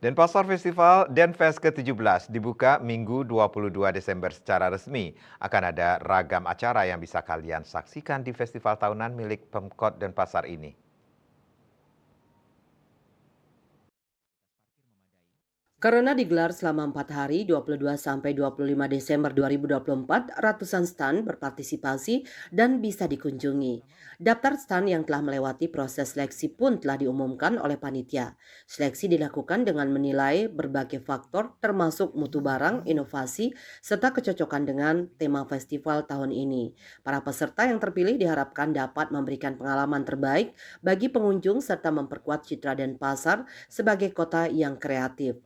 Denpasar Festival Denfest ke-17 dibuka Minggu 22 Desember secara resmi. Akan ada ragam acara yang bisa kalian saksikan di festival tahunan milik Pemkot Denpasar ini. Karena digelar selama 4 hari 22 sampai 25 Desember 2024, ratusan stan berpartisipasi dan bisa dikunjungi. Daftar stan yang telah melewati proses seleksi pun telah diumumkan oleh panitia. Seleksi dilakukan dengan menilai berbagai faktor termasuk mutu barang, inovasi, serta kecocokan dengan tema festival tahun ini. Para peserta yang terpilih diharapkan dapat memberikan pengalaman terbaik bagi pengunjung serta memperkuat citra Denpasar sebagai kota yang kreatif.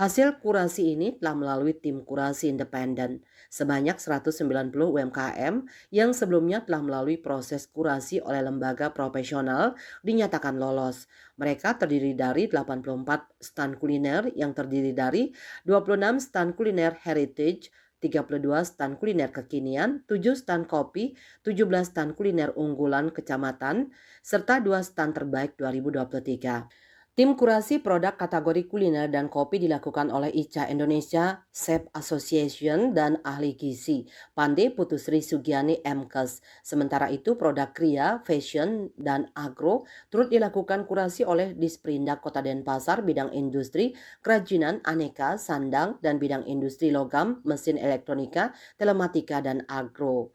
Hasil kurasi ini telah melalui tim kurasi independen sebanyak 190 UMKM yang sebelumnya telah melalui proses kurasi oleh lembaga profesional dinyatakan lolos. Mereka terdiri dari 84 stan kuliner yang terdiri dari 26 stan kuliner heritage, 32 stan kuliner kekinian, 7 stan kopi, 17 stan kuliner unggulan kecamatan, serta 2 stan terbaik 2023. Tim kurasi produk kategori kuliner dan kopi dilakukan oleh ICA Indonesia, Chef Association, dan ahli gizi, Pande Putusri Sugiani MKes. Sementara itu produk kria, fashion, dan agro turut dilakukan kurasi oleh Disperindak Kota Denpasar bidang industri, kerajinan, aneka, sandang, dan bidang industri logam, mesin elektronika, telematika, dan agro.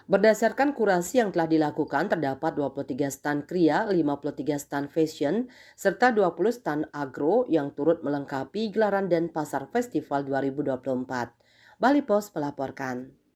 Berdasarkan kurasi yang telah dilakukan, terdapat 23 stan kria, 53 stan fashion, serta 20 stan agro yang turut melengkapi gelaran Denpasar Festival 2024. Bali Post melaporkan.